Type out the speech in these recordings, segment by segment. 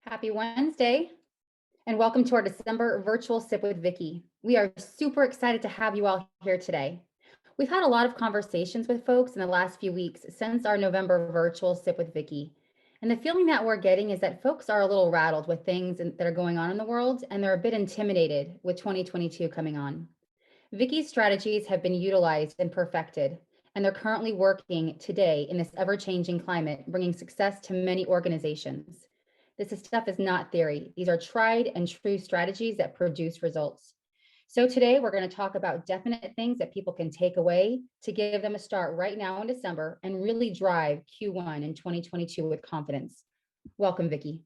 Happy Wednesday, and welcome to our December virtual sip with Vicki. We are super excited to have you all here today. We've had a lot of conversations with folks in the last few weeks since our November virtual sip with Vicki. And the feeling that we're getting is that folks are a little rattled with things that are going on in the world, and they're a bit intimidated with 2022 coming on. Vicki's strategies have been utilized and perfected, and they're currently working today in this ever-changing climate, bringing success to many organizations. This stuff is not theory. These are tried and true strategies that produce results. So today we're going to talk about definite things that people can take away to give them a start right now in December and really drive Q1 in 2022 with confidence. Welcome, Vicki.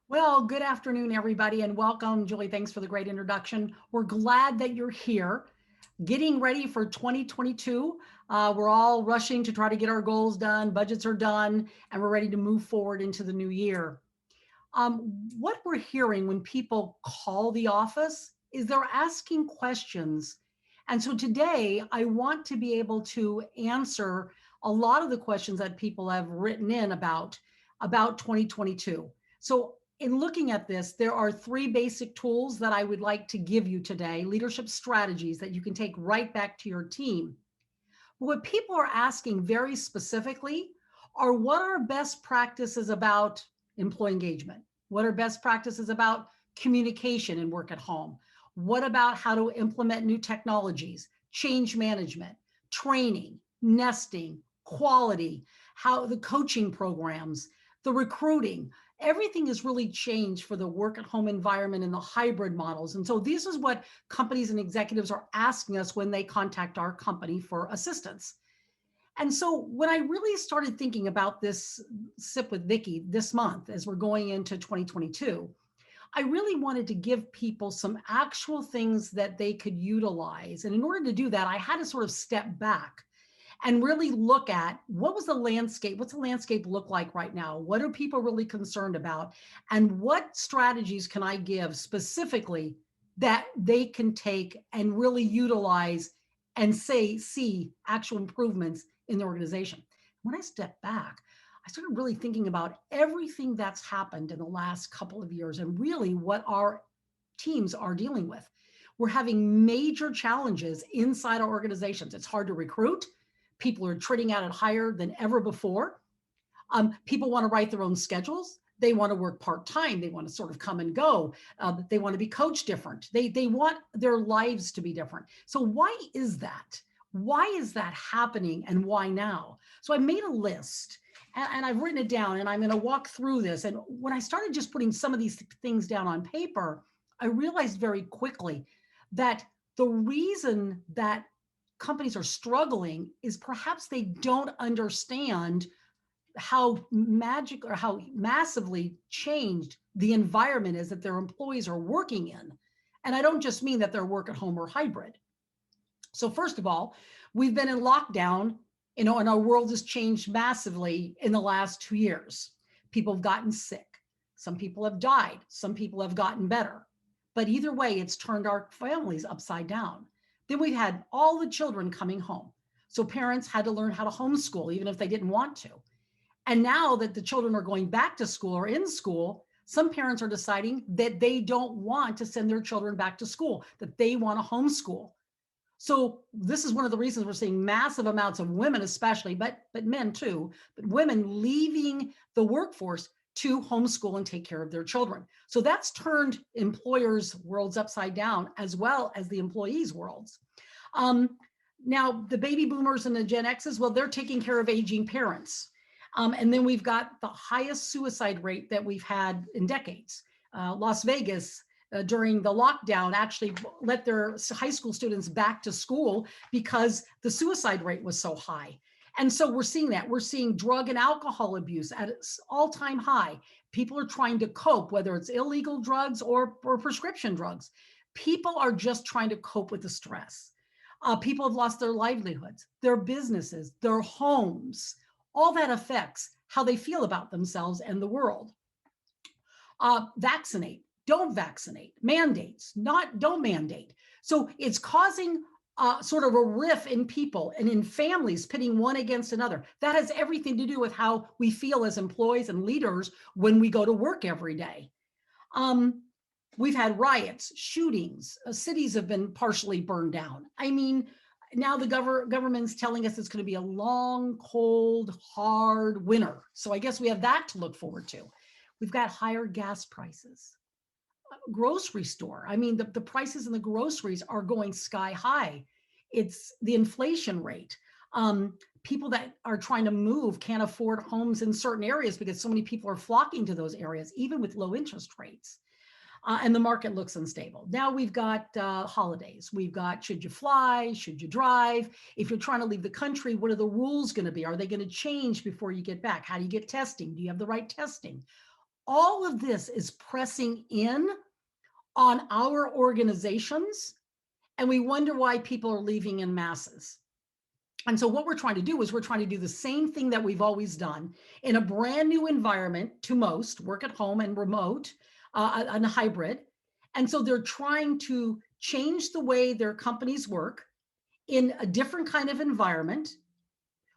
Well, good afternoon, everybody, and welcome. Julie, thanks for the great introduction. We're glad that you're here. Getting ready for 2022. We're all rushing to try to get our goals done. Budgets are done, and we're ready to move forward into the new year. What we're hearing when people call the office is they're asking questions. And so today, I want to be able to answer a lot of the questions that people have written in about 2022. So in looking at this, there are three basic tools that I would like to give you today, leadership strategies that you can take right back to your team. What people are asking very specifically are what are best practices about employee engagement? What are best practices about communication and work at home? What about how to implement new technologies, change management, training, nesting, quality, how the coaching programs, the recruiting? Everything has really changed for the work at home environment and the hybrid models. And so this is what companies and executives are asking us when they contact our company for assistance. And so when I really started thinking about this sip with Vicki this month, as we're going into 2022, I really wanted to give people some actual things that they could utilize. And in order to do that, I had to sort of step back and really look at what was the landscape, what's the landscape look like right now? What are people really concerned about? And what strategies can I give specifically that they can take and really utilize and see actual improvements in the organization? When I stepped back, I started really thinking about everything that's happened in the last couple of years and really what our teams are dealing with. We're having major challenges inside our organizations. It's hard to recruit. People are trading out at higher than ever before. People want to write their own schedules. They want to work part-time. They want to sort of come and go. They want to be coached different. They want their lives to be different. So why is that? Why is that happening and why now? So I made a list and I've written it down and I'm going to walk through this. And when I started just putting some of these things down on paper, I realized very quickly that the reason that companies are struggling is perhaps they don't understand how magic or how massively changed the environment is that their employees are working in. And I don't just mean that they're work at home or hybrid. So first of all, we've been in lockdown, and our world has changed massively in the last 2 years. People have gotten sick. Some people have died. Some people have gotten better. But either way, it's turned our families upside down. Then we've had all the children coming home. So parents had to learn how to homeschool, even if they didn't want to. And now that the children are going back to school or in school, some parents are deciding that they don't want to send their children back to school, that they want to homeschool. So this is one of the reasons we're seeing massive amounts of women, especially, but men too, but women leaving the workforce to homeschool and take care of their children. So that's turned employers' worlds upside down, as well as the employees' worlds. Now, the baby boomers and the Gen X's, well, they're taking care of aging parents. And then we've got the highest suicide rate that we've had in decades. Las Vegas, during the lockdown, actually let their high school students back to school because the suicide rate was so high. And so we're seeing that. We're seeing drug and alcohol abuse at its all-time high. People are trying to cope, whether it's illegal drugs or prescription drugs. People are just trying to cope with the stress. People have lost their livelihoods, their businesses, their homes. All that affects how they feel about themselves and the world. Vaccinate, don't vaccinate, mandates, don't mandate. So it's causing sort of a riff in people and in families pitting one against another. That has everything to do with how we feel as employees and leaders when we go to work every day. We've had riots, shootings, cities have been partially burned down. I mean, now the government's telling us it's going to be a long, cold, hard winter. So I guess we have that to look forward to. We've got higher gas prices. Grocery store. I mean, the prices in the groceries are going sky high. It's the inflation rate. People that are trying to move can't afford homes in certain areas because so many people are flocking to those areas, even with low interest rates. And the market looks unstable. Now we've got holidays. We've got, should you fly? Should you drive? If you're trying to leave the country, what are the rules going to be? Are they going to change before you get back? How do you get testing? Do you have the right testing? All of this is pressing in on our organizations, and we wonder why people are leaving in masses. And so what we're trying to do is we're trying to do the same thing that we've always done in a brand new environment to most, work at home and remote, and hybrid. And so they're trying to change the way their companies work in a different kind of environment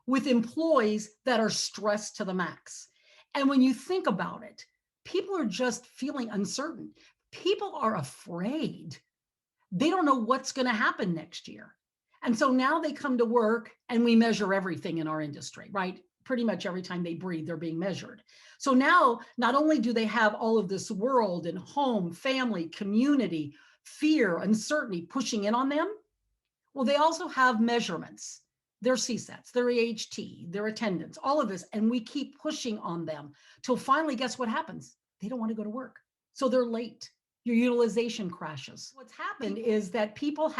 with employees that are stressed to the max. And when you think about it, people are just feeling uncertain. People are afraid. They don't know what's going to happen next year. And so now they come to work and we measure everything in our industry, right? Pretty much every time they breathe, they're being measured. So now not only do they have all of this world and home, family, community, fear, uncertainty pushing in on them, well, they also have measurements, their CSATs, their AHT, their attendance, all of this. And we keep pushing on them till finally, guess what happens? They don't want to go to work. So they're late. Your utilization crashes. What's happened is that people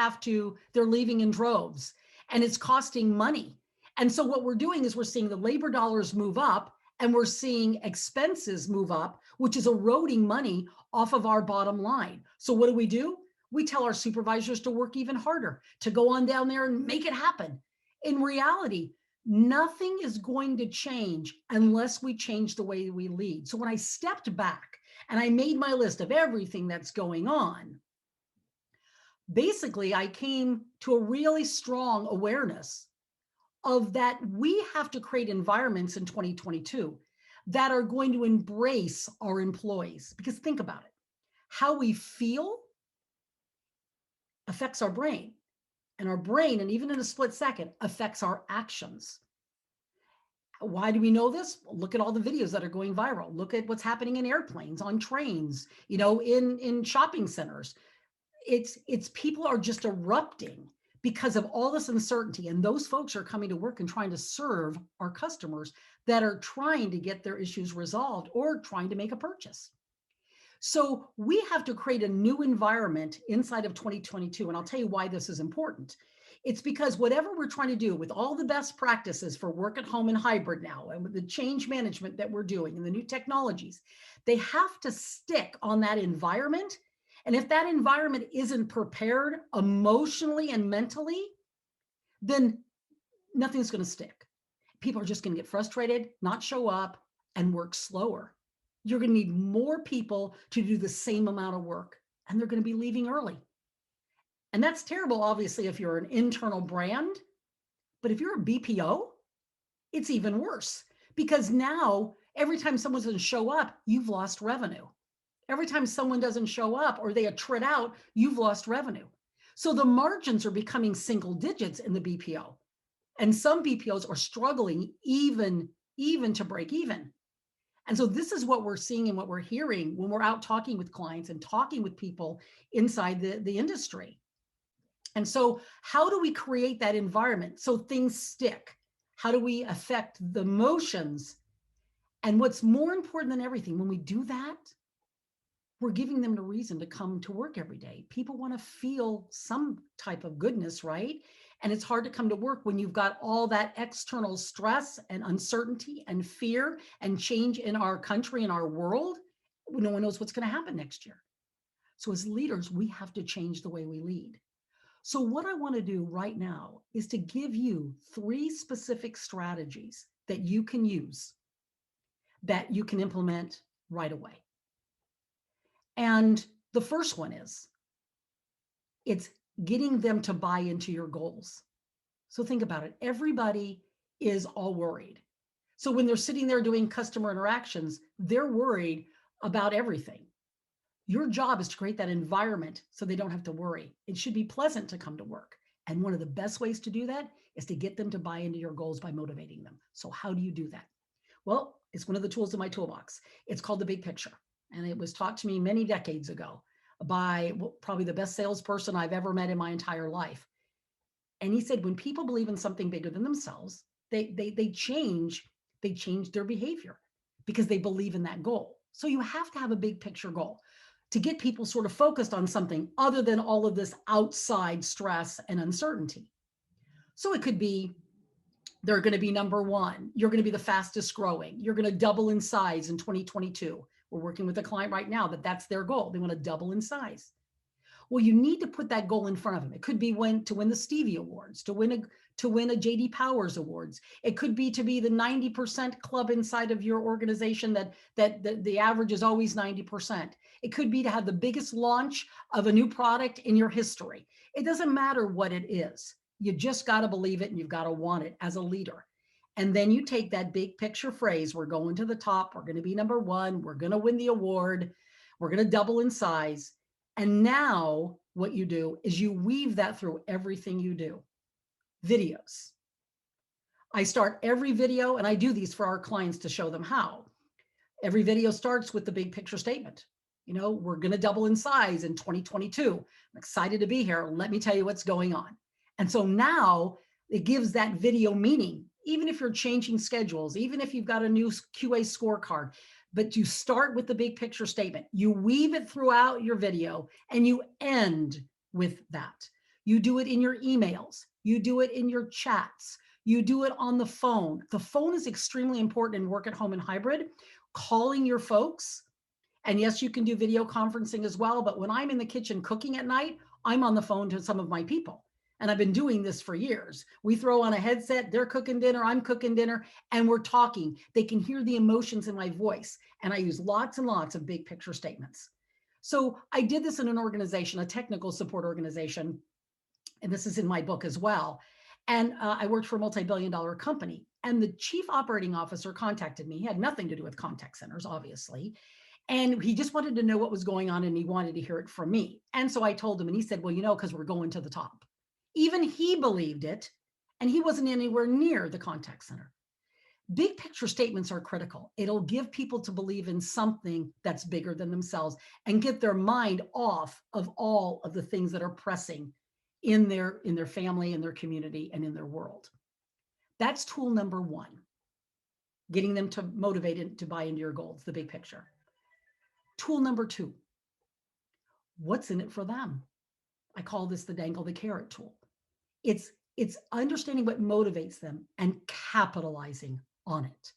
they're leaving in droves and it's costing money. And so what we're doing is we're seeing the labor dollars move up and we're seeing expenses move up, which is eroding money off of our bottom line. So what do? We tell our supervisors to work even harder, to go on down there and make it happen. In reality, nothing is going to change unless we change the way we lead. So when I stepped back and I made my list of everything that's going on, basically I came to a really strong awareness of that we have to create environments in 2022 that are going to embrace our employees. Because think about it, how we feel affects our brain, and our brain, and even in a split second, affects our actions. Why do we know this? Look at all the videos that are going viral. Look at what's happening in airplanes, on trains, in shopping centers. It's people are just erupting because of all this uncertainty. And those folks are coming to work and trying to serve our customers that are trying to get their issues resolved or trying to make a purchase. So we have to create a new environment inside of 2022. And I'll tell you why this is important. It's because whatever we're trying to do with all the best practices for work at home and hybrid now, and with the change management that we're doing and the new technologies, they have to stick on that environment. And if that environment isn't prepared emotionally and mentally, then nothing's going to stick. People are just going to get frustrated, not show up, and work slower. You're going to need more people to do the same amount of work, and they're going to be leaving early. And that's terrible, obviously, if you're an internal brand. But if you're a BPO, it's even worse, because now every time someone doesn't show up, you've lost revenue. Every time someone doesn't show up or they attrit out, you've lost revenue. So the margins are becoming single digits in the BPO. And some BPOs are struggling even to break even. And so this is what we're seeing and what we're hearing when we're out talking with clients and talking with people inside the industry. And so how do we create that environment so things stick? How do we affect the emotions? And what's more important than everything, when we do that, we're giving them the reason to come to work every day. People want to feel some type of goodness, right? And it's hard to come to work when you've got all that external stress and uncertainty and fear and change in our country and our world. No one knows what's going to happen next year. So as leaders, we have to change the way we lead. So what I want to do right now is to give you 3 specific strategies that you can use, that you can implement right away. And the first one is, it's getting them to buy into your goals. So think about it. Everybody is all worried. So when they're sitting there doing customer interactions, they're worried about everything. Your job is to create that environment so they don't have to worry. It should be pleasant to come to work. And one of the best ways to do that is to get them to buy into your goals by motivating them. So how do you do that? Well, it's one of the tools in my toolbox. It's called the big picture. And it was taught to me many decades ago by probably the best salesperson I've ever met in my entire life. And he said, when people believe in something bigger than themselves, they change their behavior because they believe in that goal. So you have to have a big picture goal to get people sort of focused on something other than all of this outside stress and uncertainty. So it could be they're going to be number one. You're going to be the fastest growing. You're going to double in size in 2022. We're working with a client right now that's their goal. They want to double in size. Well, you need to put that goal in front of them. It could be to win the Stevie Awards, to win a JD Powers Awards. It could be to be the 90% club inside of your organization that the average is always 90%. It could be to have the biggest launch of a new product in your history. It doesn't matter what it is. You just got to believe it and you've got to want it as a leader. And then you take that big picture phrase, we're going to the top, we're going to be number one, we're going to win the award, we're going to double in size. And now what you do is you weave that through everything you do. Videos. I start every video, and I do these for our clients to show them how. Every video starts with the big picture statement. We're going to double in size in 2022. I'm excited to be here. Let me tell you what's going on. And so now it gives that video meaning, even if you're changing schedules, even if you've got a new QA scorecard. But you start with the big picture statement. You weave it throughout your video and you end with that. You do it in your emails. You do it in your chats. You do it on the phone. The phone is extremely important in work at home and hybrid. Calling your folks. And yes, you can do video conferencing as well. But when I'm in the kitchen cooking at night, I'm on the phone to some of my people. And I've been doing this for years. We throw on a headset, they're cooking dinner, I'm cooking dinner, and we're talking. They can hear the emotions in my voice. And I use lots and lots of big picture statements. So I did this in an organization, a technical support organization, and this is in my book as well. And I worked for a multi-billion-dollar company. And the chief operating officer contacted me. He had nothing to do with contact centers, obviously. And he just wanted to know what was going on and he wanted to hear it from me. And so I told him, and he said, well, because we're going to the top. Even he believed it, and he wasn't anywhere near the contact center. Big picture statements are critical. It'll give people to believe in something that's bigger than themselves and get their mind off of all of the things that are pressing in their family, in their community, and in their world. That's tool number one, getting them to motivate and to buy into your goals, the big picture. Tool number two, what's in it for them? I call this the dangle the carrot tool. It's understanding what motivates them and capitalizing on it.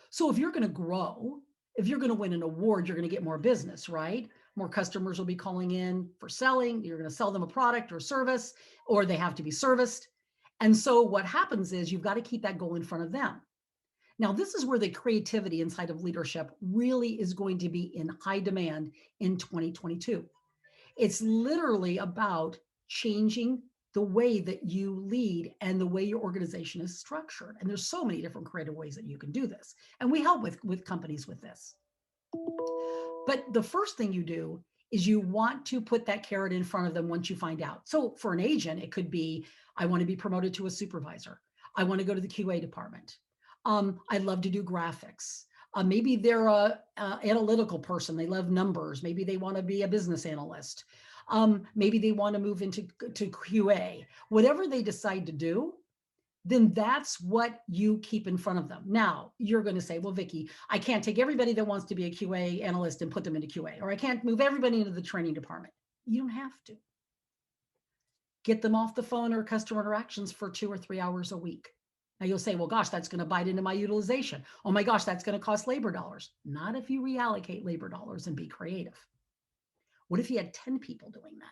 So if you're going to grow, if you're going to win an award, you're going to get more business, right? More customers will be calling in for selling. You're going to sell them a product or service, or they have to be serviced. And so what happens is you've got to keep that goal in front of them. Now, this is where the creativity inside of leadership really is going to be in high demand in 2022. It's literally about changing the way that you lead and the way your organization is structured. And there's so many different creative ways that you can do this. And we help with companies with this. But the first thing you do is you want to put that carrot in front of them once you find out. So for an agent, it could be, I want to be promoted to a supervisor. I want to go to the QA department. I'd love to do graphics. Maybe they're an analytical person. They love numbers. Maybe they want to be a business analyst. Maybe they want to move into QA. Whatever they decide to do, then that's what you keep in front of them. Now, you're going to say, well, Vicki, I can't take everybody that wants to be a QA analyst and put them into QA, or I can't move everybody into the training department. You don't have to. Get them off the phone or customer interactions for 2 or 3 hours a week. Now you'll say, well, gosh, that's going to bite into my utilization. Oh my gosh, that's going to cost labor dollars. Not if you reallocate labor dollars and be creative. What if you had 10 people doing that?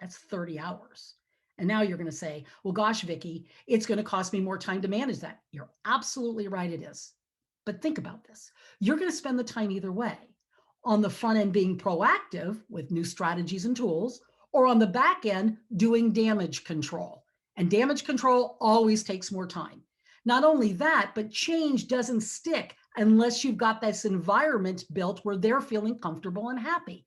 That's 30 hours. And now you're going to say, well, gosh, Vicki, it's going to cost me more time to manage that. You're absolutely right, it is. But think about this. You're going to spend the time either way. On the front end being proactive with new strategies and tools, or on the back end doing damage control. And damage control always takes more time. Not only that, but change doesn't stick unless you've got this environment built where they're feeling comfortable and happy.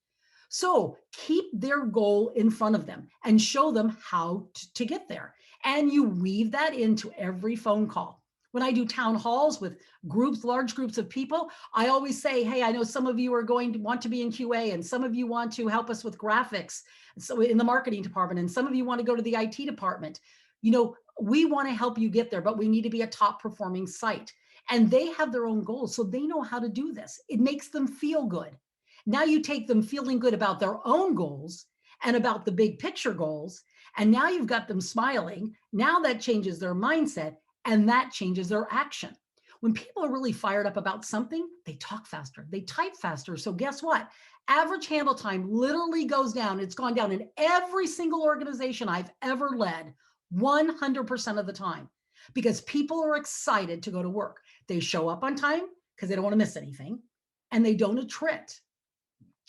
So keep their goal in front of them and show them how to get there. And you weave that into every phone call. When I do town halls with groups, large groups of people, I always say, hey, I know some of you are going to want to be in QA, and some of you want to help us with graphics, so in the marketing department, and some of you want to go to the IT department. We want to help you get there, but we need to be a top performing site. And they have their own goals, so they know how to do this. It makes them feel good. Now you take them feeling good about their own goals and about the big picture goals, and now you've got them smiling. Now that changes their mindset, and that changes their action. When people are really fired up about something, they talk faster, they type faster. So guess what? Average handle time literally goes down. It's gone down in every single organization I've ever led, 100% of the time, because people are excited to go to work. They show up on time because they don't want to miss anything, and they don't attrit.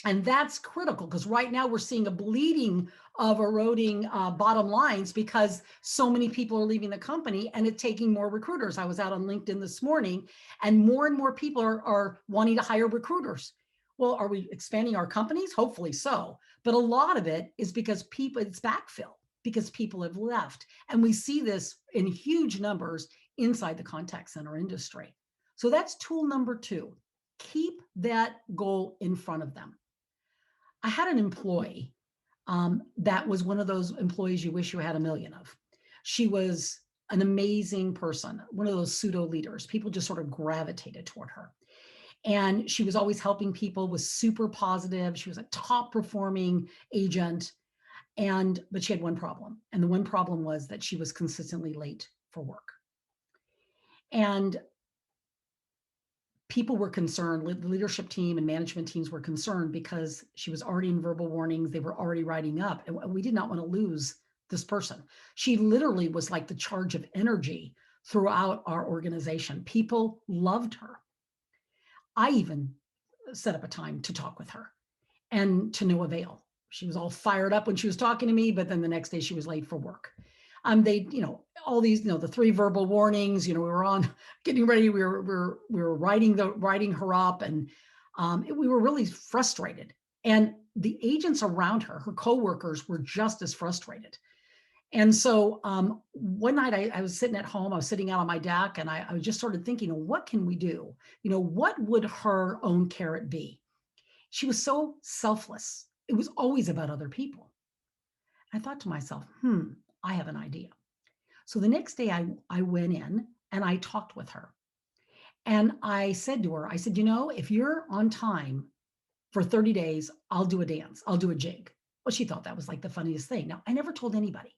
And that's critical, because right now we're seeing a bleeding of eroding bottom lines because so many people are leaving the company and it's taking more recruiters. I was out on LinkedIn this morning, and more people are wanting to hire recruiters. Well, are we expanding our companies? Hopefully so. But a lot of it is because it's backfill, because people have left. And we see this in huge numbers inside the contact center industry. So that's tool number 2. Keep that goal in front of them. I had an employee that was one of those employees you wish you had a million of. She was an amazing person, one of those pseudo leaders. People just sort of gravitated toward her. And she was always helping people, was super positive. She was a top performing agent. But she had one problem. And the one problem was that she was consistently late for work. And people were concerned, the leadership team and management teams were concerned because she was already in verbal warnings. They were already writing up, and we did not want to lose this person. She literally was like the charge of energy throughout our organization. People loved her. I even set up a time to talk with her, and to no avail. She was all fired up when she was talking to me, but then the next day she was late for work. All these, the 3 verbal warnings, we were on getting ready. We were writing her up, and we were really frustrated. And the agents around her coworkers, were just as frustrated. And so one night I was sitting at home, I was sitting out on my deck, and I was just sort of thinking, what can we do? What would her own carrot be? She was so selfless. It was always about other people. I thought to myself, I have an idea. So the next day I went in and I talked with her. And I said to her, if you're on time for 30 days, I'll do a dance. I'll do a jig. Well, she thought that was like the funniest thing. Now, I never told anybody,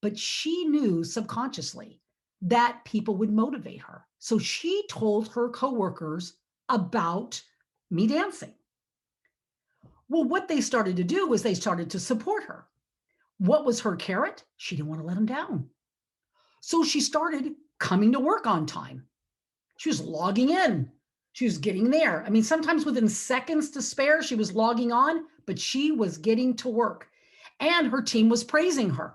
but she knew subconsciously that people would motivate her. So she told her coworkers about me dancing. Well, what they started to do was they started to support her. What was her carrot? She didn't want to let them down. So she started coming to work on time. She was logging in. She was getting there. I mean, sometimes within seconds to spare, she was logging on, but she was getting to work. And her team was praising her.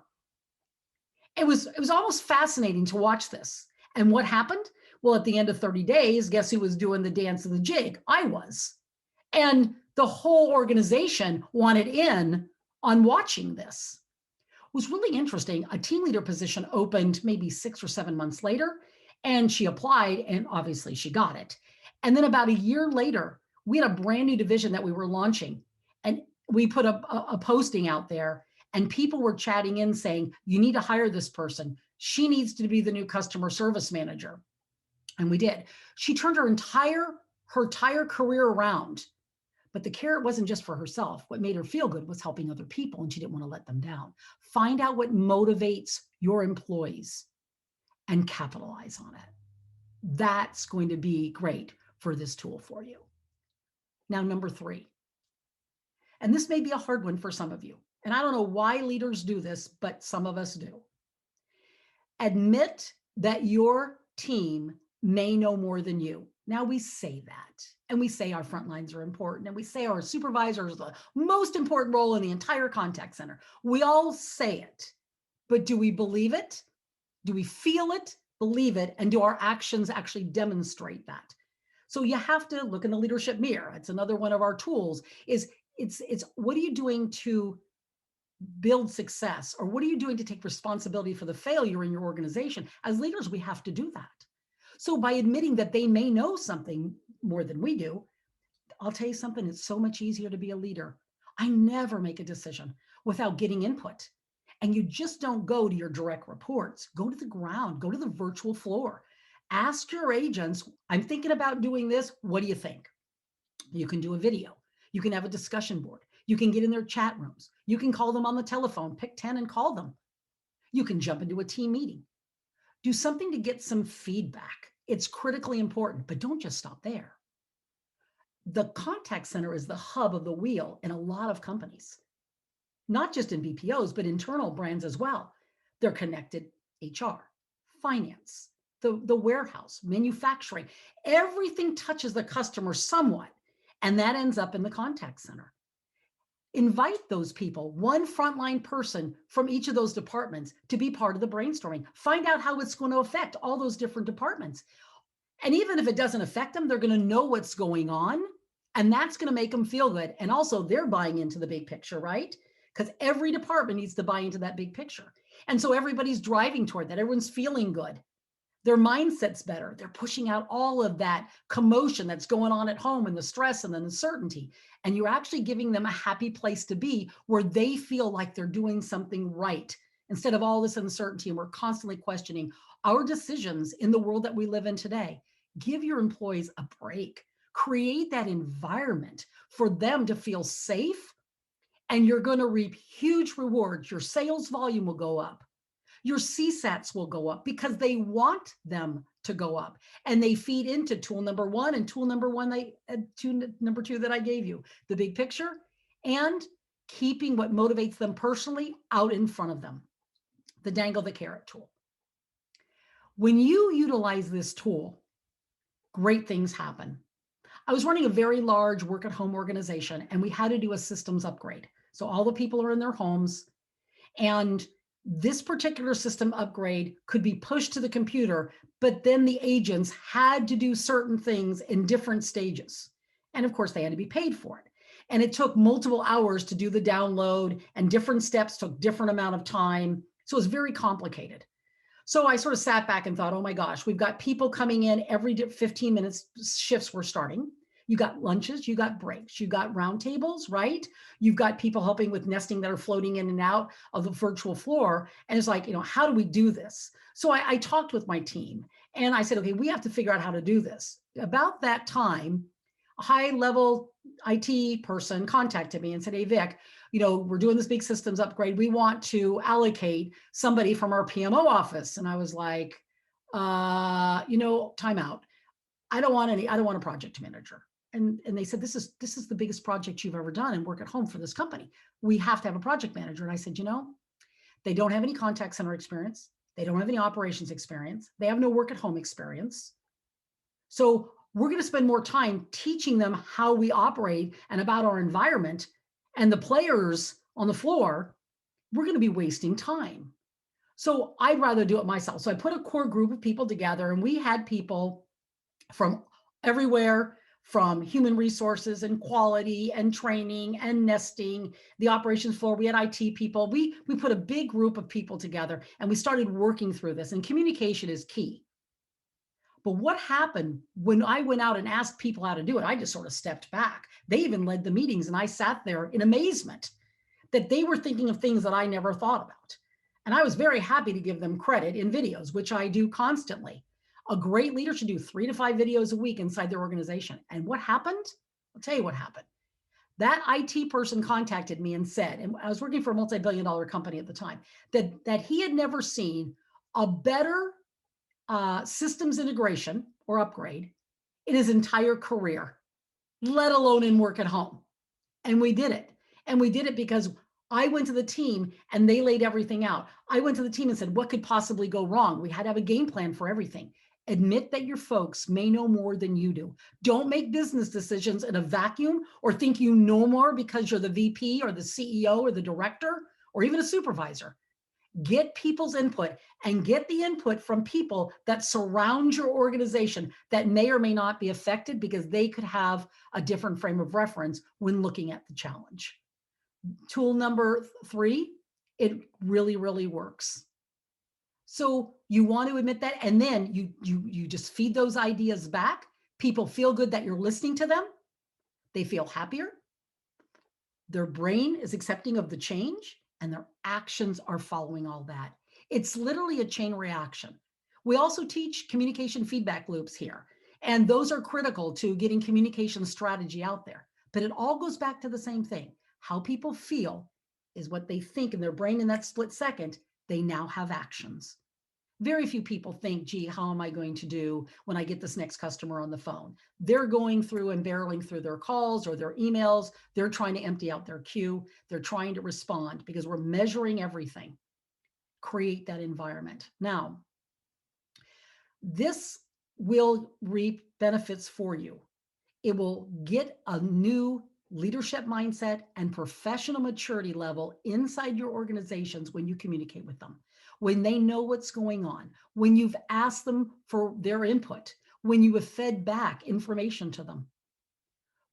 It was almost fascinating to watch this. And what happened? Well, at the end of 30 days, guess who was doing the dance and the jig? I was. And the whole organization wanted in on watching this. It was really interesting. A team leader position opened maybe 6 or 7 months later, and she applied, and obviously she got it. And then about a year later, we had a brand new division that we were launching, and we put a posting out there, and people were chatting in saying, you need to hire this person. She needs to be the new customer service manager. And we did. She turned her entire career around. But the carrot wasn't just for herself. What made her feel good was helping other people, and she didn't want to let them down. Find out what motivates your employees and capitalize on it. That's going to be great for this tool for you. Now, number 3, and this may be a hard one for some of you, and I don't know why leaders do this, but some of us do. Admit that your team may know more than you. Now we say that, and we say our front lines are important, and we say our supervisor is the most important role in the entire contact center. We all say it, but do we believe it? Do we feel it, believe it, and do our actions actually demonstrate that? So you have to look in the leadership mirror. It's another one of our tools. It's what are you doing to build success, or what are you doing to take responsibility for the failure in your organization? As leaders, we have to do that. So by admitting that they may know something more than we do, I'll tell you something, it's so much easier to be a leader. I never make a decision without getting input. And you just don't go to your direct reports. Go to the ground, go to the virtual floor. Ask your agents, I'm thinking about doing this. What do you think? You can do a video. You can have a discussion board. You can get in their chat rooms. You can call them on the telephone, pick 10 and call them. You can jump into a team meeting. Do something to get some feedback. It's critically important, but don't just stop there. The contact center is the hub of the wheel in a lot of companies, not just in BPOs, but internal brands as well. They're connected HR, finance, the warehouse, manufacturing. Everything touches the customer somewhat, and that ends up in the contact center. Invite those people, one frontline person from each of those departments, to be part of the brainstorming. Find out how it's going to affect all those different departments. And even if it doesn't affect them, they're going to know what's going on, and that's going to make them feel good. And also, they're buying into the big picture, right? Because every department needs to buy into that big picture. And so everybody's driving toward that. Everyone's feeling good. Their mindset's better. They're pushing out all of that commotion that's going on at home, and the stress and the uncertainty. And you're actually giving them a happy place to be where they feel like they're doing something right instead of all this uncertainty. And we're constantly questioning our decisions in the world that we live in today. Give your employees a break. Create that environment for them to feel safe, and you're going to reap huge rewards. Your sales volume will go up. Your CSATs will go up because they want them to go up, and they feed into tool number one and tool number number two that I gave you, the big picture, and keeping what motivates them personally out in front of them, the dangle the carrot tool. When you utilize this tool, great things happen. I was running a very large work at home organization, and we had to do a systems upgrade. So all the people are in their homes, and this particular system upgrade could be pushed to the computer, but then the agents had to do certain things in different stages. And of course, they had to be paid for it. And it took multiple hours to do the download, and different steps took different amount of time. So it was very complicated. So I sort of sat back and thought, oh my gosh, we've got people coming in every 15 minutes, shifts were starting. You got lunches, you got breaks, you got roundtables, right? You've got people helping with nesting that are floating in and out of the virtual floor. And it's like, how do we do this? So I talked with my team, and I said, okay, we have to figure out how to do this. About that time, a high-level IT person contacted me and said, hey, Vic, we're doing this big systems upgrade. We want to allocate somebody from our PMO office. And I was like, time out. I don't want a project manager. And they said, this is the biggest project you've ever done and work at home for this company. We have to have a project manager. And I said, they don't have any contact center experience. They don't have any operations experience. They have no work at home experience. So we're going to spend more time teaching them how we operate and about our environment, and the players on the floor, we're going to be wasting time. So I'd rather do it myself. So I put a core group of people together, and we had people from everywhere, from human resources and quality and training and nesting, the operations floor. We had IT people. We put a big group of people together, and we started working through this, and communication is key. But what happened when I went out and asked people how to do it? I just sort of stepped back. They even led the meetings, and I sat there in amazement that they were thinking of things that I never thought about. And I was very happy to give them credit in videos, which I do constantly. A great leader should do 3 to 5 videos a week inside their organization. And what happened? I'll tell you what happened. That IT person contacted me and said, and I was working for a multi-billion-dollar company at the time, that he had never seen a better systems integration or upgrade in his entire career, let alone in work at home. And we did it. And we did it because I went to the team and they laid everything out. I went to the team and said, what could possibly go wrong? We had to have a game plan for everything. Admit that your folks may know more than you do. Don't make business decisions in a vacuum or think you know more because you're the VP or the CEO or the director or even a supervisor. Get people's input and get the input from people that surround your organization that may or may not be affected because they could have a different frame of reference when looking at the challenge. Tool number 3, it really, really works. So you want to admit that, and then you just feed those ideas back. People feel good that you're listening to them. They feel happier. Their brain is accepting of the change, and their actions are following all that. It's literally a chain reaction. We also teach communication feedback loops here, and those are critical to getting communication strategy out there. But it all goes back to the same thing. How people feel is what they think in their brain in that split second. They now have actions. Very few people think, gee, how am I going to do when I get this next customer on the phone? They're going through and barreling through their calls or their emails. They're trying to empty out their queue. They're trying to respond because we're measuring everything. Create that environment. Now, this will reap benefits for you. It will get a new leadership mindset and professional maturity level inside your organizations when you communicate with them, when they know what's going on, when you've asked them for their input, when you have fed back information to them,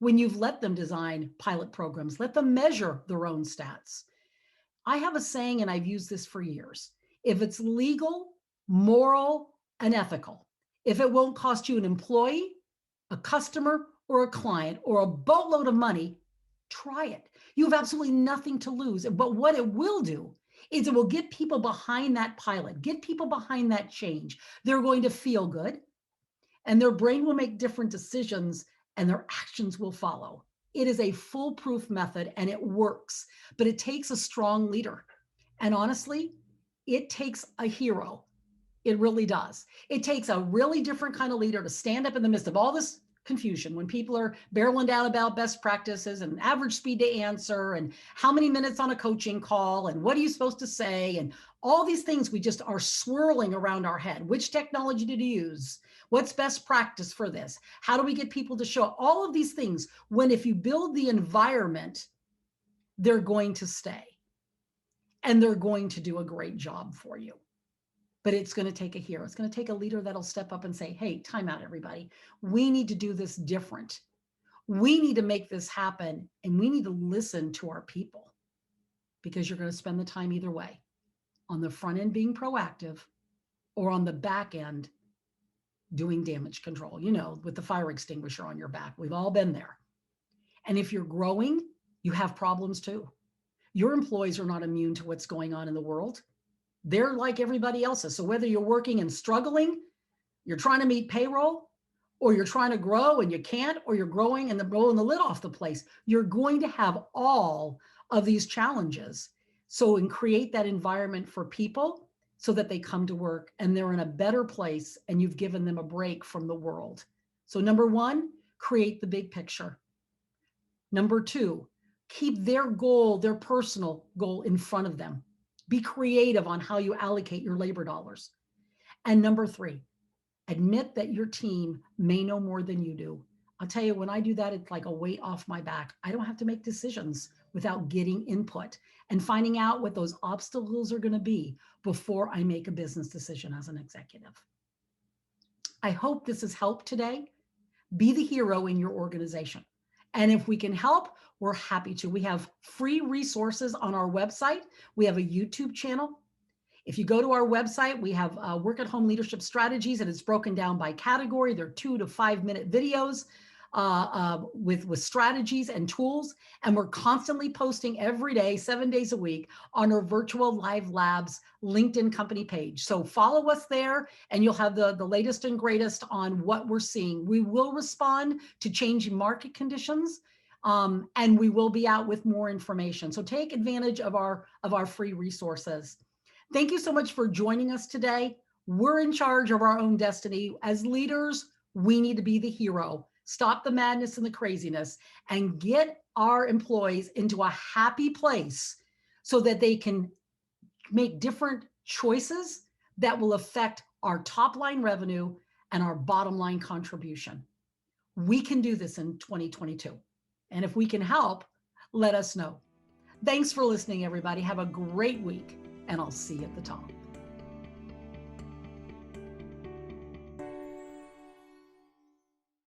when you've let them design pilot programs, let them measure their own stats. I have a saying, and I've used this for years. If it's legal, moral, and ethical, if it won't cost you an employee, a customer, or a client, or a boatload of money, try it. You have absolutely nothing to lose. But what it will do is it will get people behind that pilot, get people behind that change. They're going to feel good, and their brain will make different decisions, and their actions will follow. It is a foolproof method, and it works, but it takes a strong leader. And honestly, it takes a hero. It really does. It takes a really different kind of leader to stand up in the midst of all this confusion when people are barreling down about best practices and average speed to answer and how many minutes on a coaching call and what are you supposed to say and all these things we just are swirling around our head. Which technology to use? What's best practice for this? How do we get people to show up? All of these things, when if you build the environment, they're going to stay and they're going to do a great job for you. But it's going to take a hero. It's going to take a leader that'll step up and say, hey, time out, everybody. We need to do this different. We need to make this happen. And we need to listen to our people because you're going to spend the time either way, on the front end being proactive or on the back end doing damage control, with the fire extinguisher on your back. We've all been there. And if you're growing, you have problems too. Your employees are not immune to what's going on in the world. They're like everybody else's. So whether you're working and struggling, you're trying to meet payroll, or you're trying to grow and you can't, or you're growing and blowing the lid off the place, you're going to have all of these challenges. So create that environment for people so that they come to work and they're in a better place and you've given them a break from the world. So number 1, create the big picture. Number 2, keep their goal, their personal goal in front of them. Be creative on how you allocate your labor dollars. And number 3, admit that your team may know more than you do. I'll tell you, when I do that, it's like a weight off my back. I don't have to make decisions without getting input and finding out what those obstacles are going to be before I make a business decision as an executive. I hope this has helped today. Be the hero in your organization. And if we can help, we're happy to. We have free resources on our website. We have a YouTube channel. If you go to our website, we have work at home leadership strategies, and it's broken down by category. They're 2 to 5 minute videos with strategies and tools. And we're constantly posting every day, 7 days a week on our virtual live labs LinkedIn company page. So follow us there and you'll have the latest and greatest on what we're seeing. We will respond to changing market conditions. And we will be out with more information. So take advantage of our free resources. Thank you so much for joining us today. We're in charge of our own destiny. As leaders, we need to be the hero. Stop the madness and the craziness and get our employees into a happy place so that they can make different choices that will affect our top line revenue and our bottom line contribution. We can do this in 2022. And if we can help, let us know. Thanks for listening, everybody. Have a great week, and I'll see you at the top.